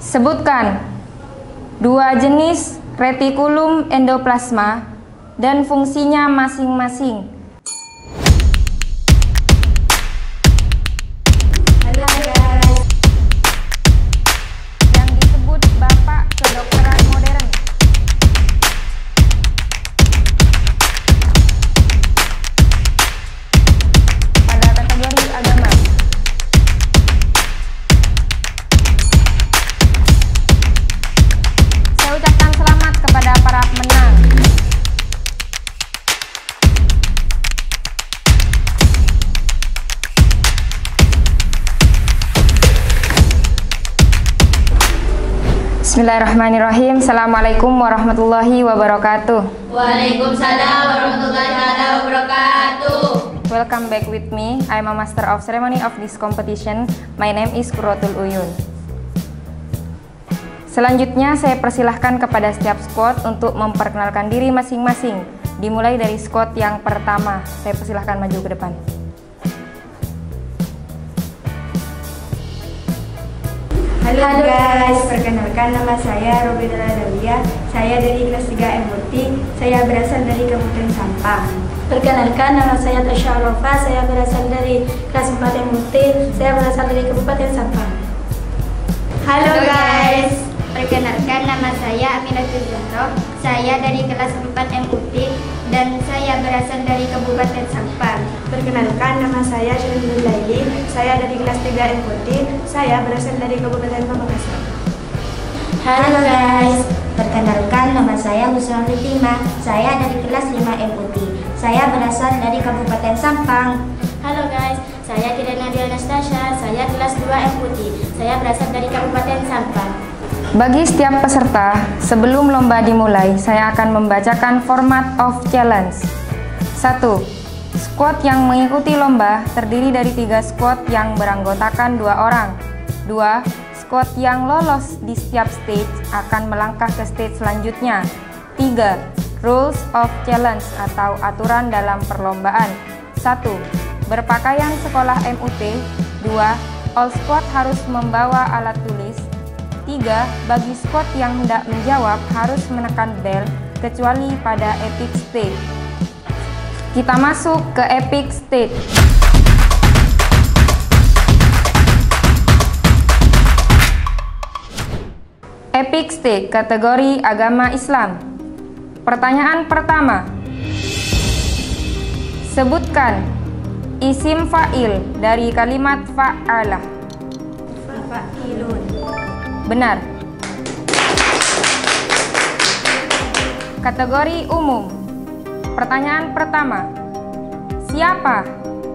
Sebutkan dua jenis retikulum endoplasma dan fungsinya masing-masing. Halo guys. Yang disebut Bapak Kedokteran Modern. Pada kategori agama. Saya ucapkan selamat kepada para pemenang. Bismillahirrahmanirrahim. Assalamualaikum warahmatullahi wabarakatuh. Waalaikumsalam warahmatullahi wabarakatuh. Welcome back with me. I am a master of ceremony of this competition. My name is Qurratul Uyun. Selanjutnya saya persilahkan kepada setiap squad untuk memperkenalkan diri masing-masing. Dimulai dari squad yang pertama. Saya persilahkan maju ke depan. Halo guys, perkenalkan nama saya Robidra Dalia. Saya dari kelas 3 MUT. Saya berasal dari Kabupaten Sampang. Perkenalkan nama saya Tasya Rofa. Saya berasal dari kelas 4 MUT. Saya berasal dari Kabupaten Sampang. Halo guys, perkenalkan nama saya Aminatul Zahra. Saya dari kelas 4 MUT dan saya berasal dari Kabupaten Sampang. Perkenalkan nama saya Syariful Laili. Saya dari kelas 3 MUT. Saya berasal dari Kabupaten Pamekasan. Halo guys, perkenalkan nama saya Husnul Fatimah. Saya dari kelas 5 MUT. Saya berasal dari Kabupaten Sampang. Halo guys, saya Kirana Nadia Anastasia. Saya kelas 2 MUT. Saya berasal dari Kabupaten Sampang. Bagi setiap peserta, sebelum lomba dimulai, saya akan membacakan format of challenge. 1. Squad yang mengikuti lomba terdiri dari 3 squad yang beranggotakan 2 orang. 2. Squad yang lolos di setiap stage akan melangkah ke stage selanjutnya. 3. Rules of challenge atau aturan dalam perlombaan. 1. Berpakaian sekolah MUT. 2. All squad harus membawa alat tulis. 3. Bagi squad yang hendak menjawab harus menekan bel kecuali pada epic stage. Kita masuk ke epic stage. Epic stage kategori agama Islam. Pertanyaan pertama. Sebutkan isim fa'il dari kalimat fa'alah. Fa'ilun. Benar. Kategori umum. Pertanyaan pertama. Siapa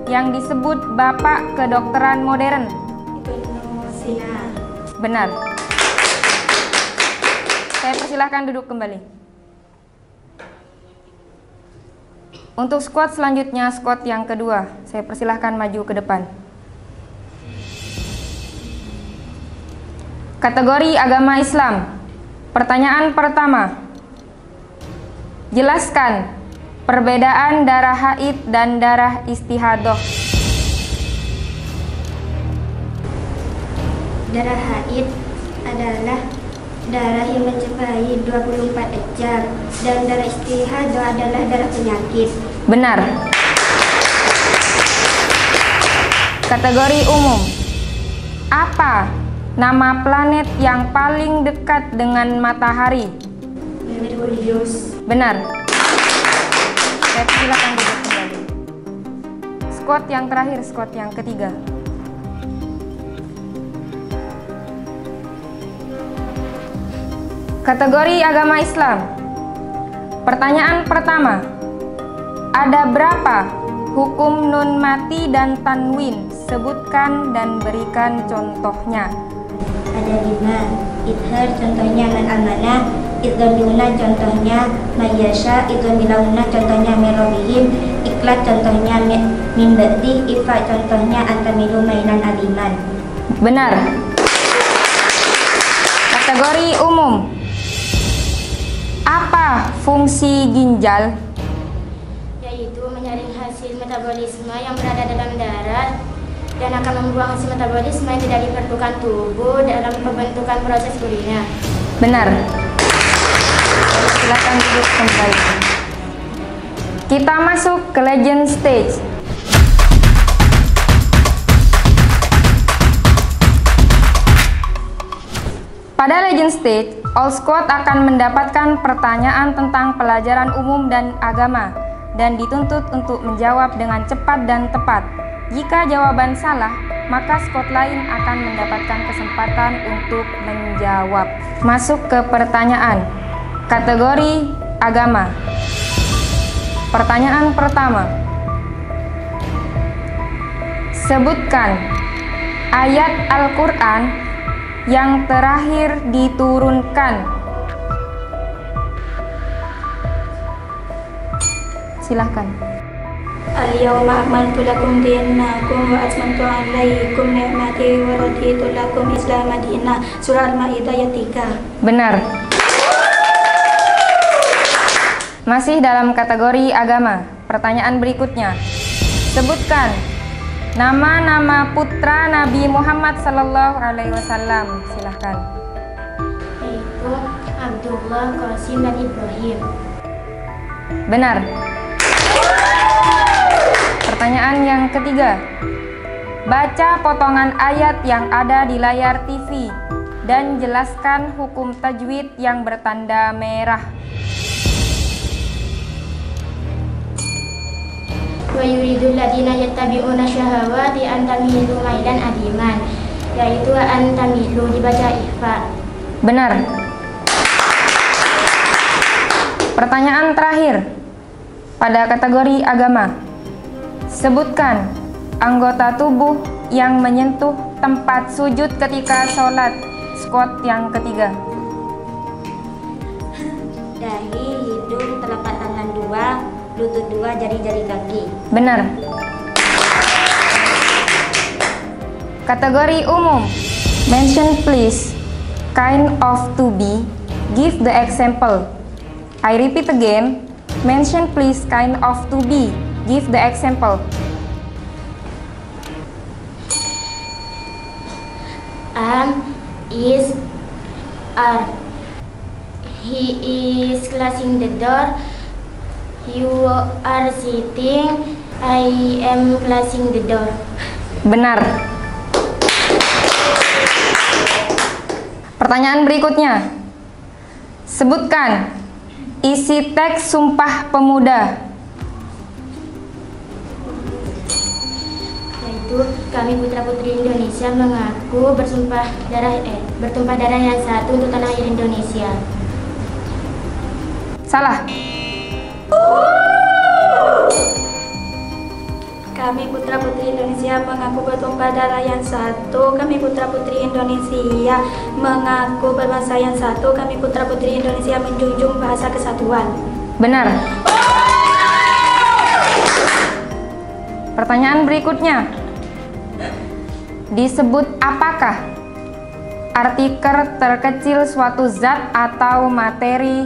yang disebut Bapak Kedokteran Modern? Ibnu Sina. Benar. Saya persilahkan duduk kembali. Untuk squad selanjutnya, squad yang kedua, saya persilahkan maju ke depan. Kategori agama Islam. Pertanyaan pertama. Jelaskan perbedaan darah haid dan darah istihadah. Darah haid adalah darah yang mencapai 24 jam dan darah istihadah adalah darah penyakit. Benar. Kategori umum. Apa nama planet yang paling dekat dengan matahari? Merkurius. Benar. Saya silakan duduk kembali. Squad yang terakhir, squad yang ketiga. Kategori agama Islam. Pertanyaan pertama. Ada berapa hukum nun mati dan tanwin? Sebutkan dan berikan contohnya. Ada 5. Idhar contohnya man amanah, idhamiluna contohnya mayyasha, idhamiluna contohnya merobihim, iklat contohnya mimbati, ifa contohnya antamilu mainan aliman. Benar. Kategori umum. Apa fungsi ginjal? Yaitu menyaring hasil metabolisme yang berada dalam darah dan akan membuang enzim metabolisme yang tidak diperlukan tubuh dalam pembentukan proses kuliner. Benar. Silakan duduk kembali. Kita masuk ke legend stage. Pada legend stage, all squad akan mendapatkan pertanyaan tentang pelajaran umum dan agama dan dituntut untuk menjawab dengan cepat dan tepat. Jika jawaban salah, maka squad lain akan mendapatkan kesempatan untuk menjawab. Masuk ke pertanyaan. Kategori agama. Pertanyaan pertama. Sebutkan ayat Al-Quran yang terakhir diturunkan. Silahkan. Al-yawma akmaltu lakum dinakum wa atmamtu alaikum ni'mati wa raditu lakum Islam madina. Surah Al-Maidah ayat 3. Benar. Masih dalam kategori agama. Pertanyaan berikutnya. Sebutkan nama-nama putra Nabi Muhammad Sallallahu Alaihi Wasallam. Silahkan. Yaitu Abdullah, Qasim, dan Ibrahim. Benar. Pertanyaan yang ketiga. Baca potongan ayat yang ada di layar TV dan jelaskan hukum tajwid yang bertanda merah. Wa yuridul ladina yattabi'una syahawati an tamilu mailan adiman, yaitu an tamilu dibaca ikhfa. Benar. Pertanyaan terakhir pada kategori agama. Sebutkan anggota tubuh yang menyentuh tempat sujud ketika sholat. Squad yang ketiga. Dahi, hidung, telapak tangan 2, lutut 2, jari-jari kaki. Benar. Kategori umum. Mention please, kind of, to be, give the example. I repeat again. Mention please, kind of, to be, give the example. Is, are. He is closing the door. You are sitting. I am closing the door. Benar. Pertanyaan berikutnya. Sebutkan isi teks Sumpah Pemuda. Yaitu kami putra-putri Indonesia mengaku bertumpah darah yang satu untuk tanah air Indonesia. Salah. Kami putra-putri Indonesia mengaku bertumpah darah yang satu. Kami putra-putri Indonesia mengaku berbangsa yang satu. Kami putra-putri Indonesia menjunjung bahasa kesatuan. Benar. Pertanyaan berikutnya. Disebut apakah artikel terkecil suatu zat atau materi?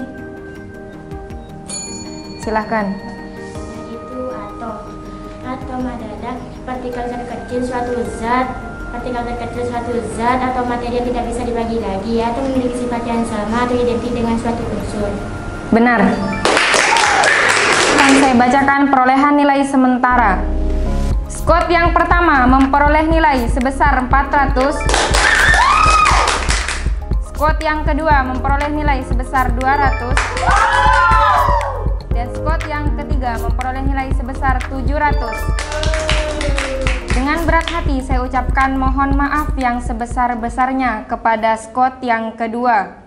Silahkan. Yaitu atom adalah partikel terkecil suatu zat atau materi yang tidak bisa dibagi lagi atau memiliki sifat yang sama atau identik dengan suatu unsur. Benar. Akan saya bacakan perolehan nilai sementara. Squad yang pertama memperoleh nilai sebesar 400. Squad yang kedua memperoleh nilai sebesar 200. Dan squad yang ketiga memperoleh nilai sebesar 700. Dengan berat hati saya ucapkan mohon maaf yang sebesar-besarnya kepada squad yang kedua.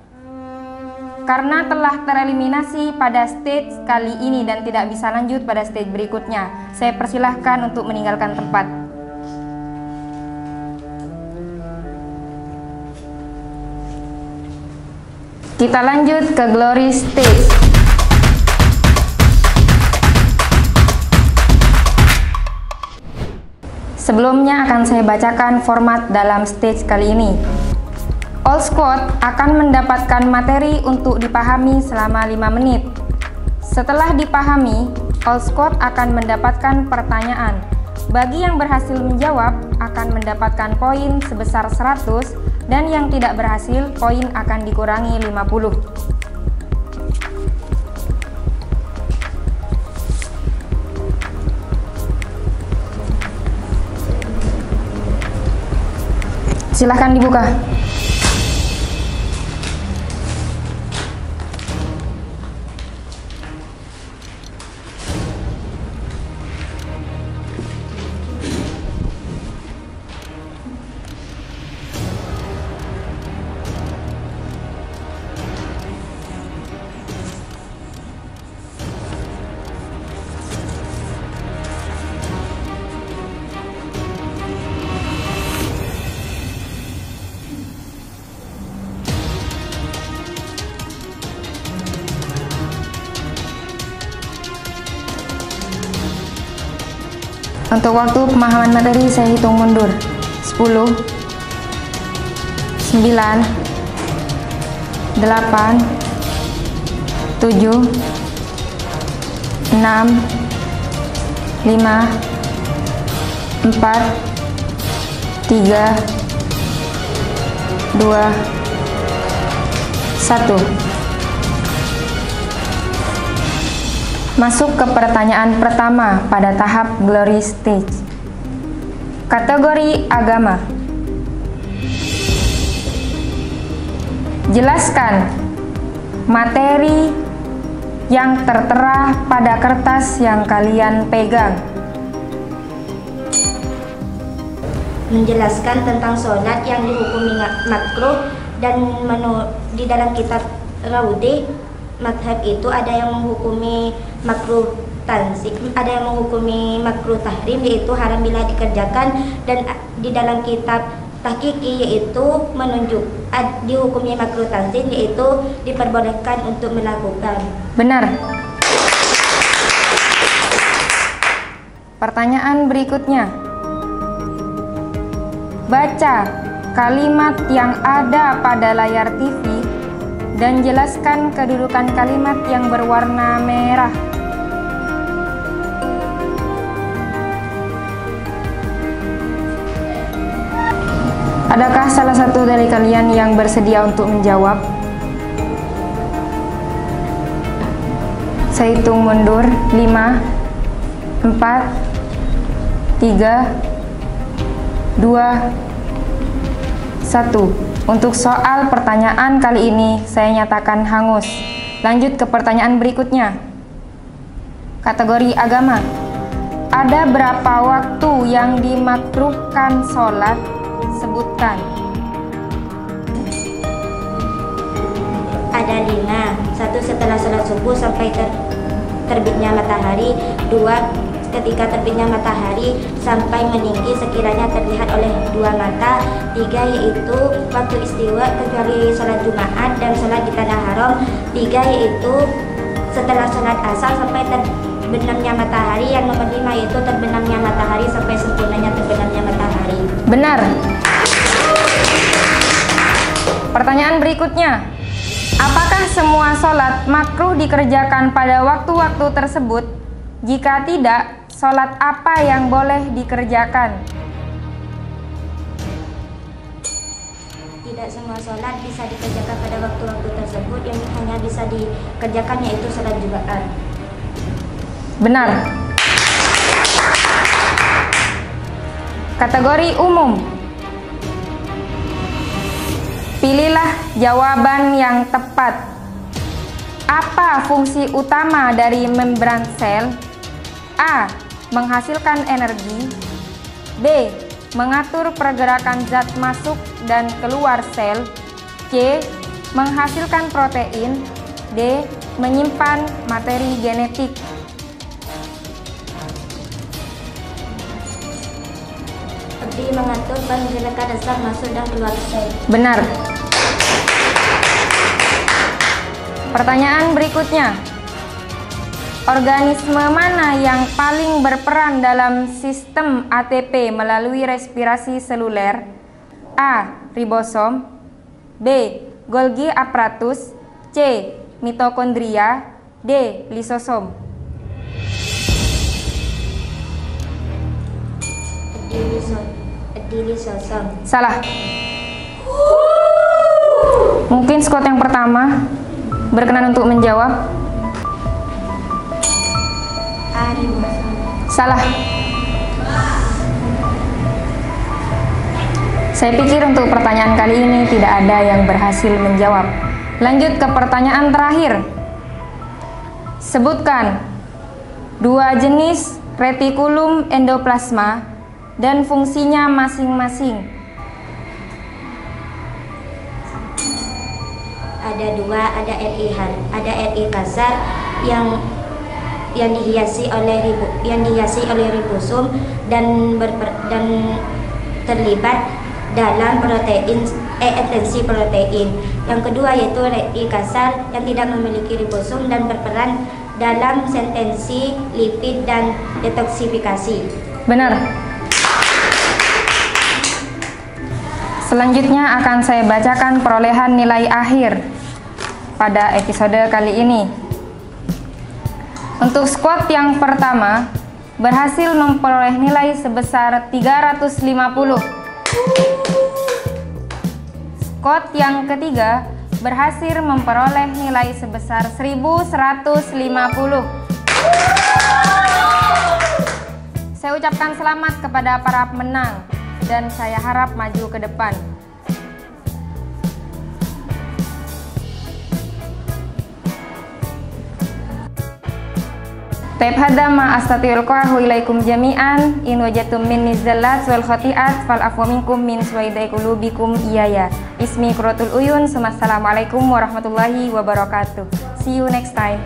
Karena telah tereliminasi pada stage kali ini dan tidak bisa lanjut pada stage berikutnya, saya persilahkan untuk meninggalkan tempat. Kita lanjut ke glory stage. Sebelumnya akan saya bacakan format dalam stage kali ini. All squad akan mendapatkan materi untuk dipahami selama 5 menit. Setelah dipahami, all squad akan mendapatkan pertanyaan. Bagi yang berhasil menjawab, akan akan mendapatkan poin sebesar 100 dan yang tidak berhasil poin akan dikurangi 50. Silahkan dibuka. Untuk waktu pemahaman materi saya hitung mundur. 10, 9, 8, 7, 6, 5, 4, 3, 2, 1. Masuk ke pertanyaan pertama pada tahap glory stage. Kategori agama. Jelaskan materi yang tertera pada kertas yang kalian pegang. Menjelaskan tentang sholat yang dihukumi makruh dan di dalam kitab Raudhi madhab itu ada yang menghukumi makruh tansik, ada yang menghukumi makruh tahrim yaitu haram bila dikerjakan, dan di dalam kitab tahqiqi yaitu menunjuk dihukumi makruh tansik yaitu diperbolehkan untuk melakukan. Benar. Pertanyaan berikutnya. Baca kalimat yang ada pada layar TV dan jelaskan kedudukan kalimat yang berwarna merah. Adakah salah satu dari kalian yang bersedia untuk menjawab? Saya hitung mundur. 5, 4, 3, 2, 1. Untuk soal pertanyaan kali ini saya nyatakan hangus. Lanjut ke pertanyaan berikutnya. Kategori agama. Ada berapa waktu yang dimakruhkan sholat? Sebutkan. Ada 5. 1 setelah sholat subuh sampai terbitnya matahari. 2 ketika terbitnya matahari sampai meninggi sekiranya terlihat oleh 2 mata. 3 yaitu waktu istiwa kecuali sholat Jumat dan sholat di tanah haram. 3 yaitu setelah sholat asar sampai terbenamnya matahari. Yang nomor 5 yaitu terbenamnya matahari sampai sempurnanya terbenamnya matahari. Benar. Pertanyaan berikutnya. Apakah semua sholat makruh dikerjakan pada waktu-waktu tersebut? Jika tidak, sholat apa yang boleh dikerjakan? Tidak semua sholat bisa dikerjakan pada waktu-waktu tersebut. Yang hanya bisa dikerjakan yaitu sholat Jumat. Benar. Kategori umum. Pilihlah jawaban yang tepat. Apa fungsi utama dari membran sel? A. Menghasilkan energi. B. Mengatur pergerakan zat masuk dan keluar sel. C. Menghasilkan protein. D. Menyimpan materi genetik. D. Mengatur pergerakan zat masuk dan keluar sel. Benar. Pertanyaan berikutnya. Organisme mana yang paling berperan dalam sistem ATP melalui respirasi seluler? A. Ribosom. B. Golgi apparatus. C. Mitokondria. D. Lisosom. D. berdiri sosong. Salah. Mungkin squad yang pertama berkenan untuk menjawab. Salah. Saya pikir untuk pertanyaan kali ini tidak ada yang berhasil menjawab. Lanjut ke pertanyaan terakhir. Sebutkan 2 jenis retikulum endoplasma dan fungsinya masing-masing. Ada 2, ada RI kasar yang dihiasi oleh ribosom dan terlibat dalam sentensi protein. Yang kedua yaitu RI kasar yang tidak memiliki ribosom dan berperan dalam sentensi lipid dan detoksifikasi. Benar. Selanjutnya akan saya bacakan perolehan nilai akhir pada episode kali ini. Untuk squad yang pertama berhasil memperoleh nilai sebesar 350. Squad yang ketiga berhasil memperoleh nilai sebesar 1150. Saya ucapkan selamat kepada para pemenang dan saya harap maju ke depan. Taib hada ma astatiulqahu ilaikum jami'an in wajatum min nizzalat wal khati'at fal afwa minkum min suwaidai qulubikum iyaya. Ismi Qurratul Uyun. Assalamualaikum warahmatullahi wabarakatuh. See you next time.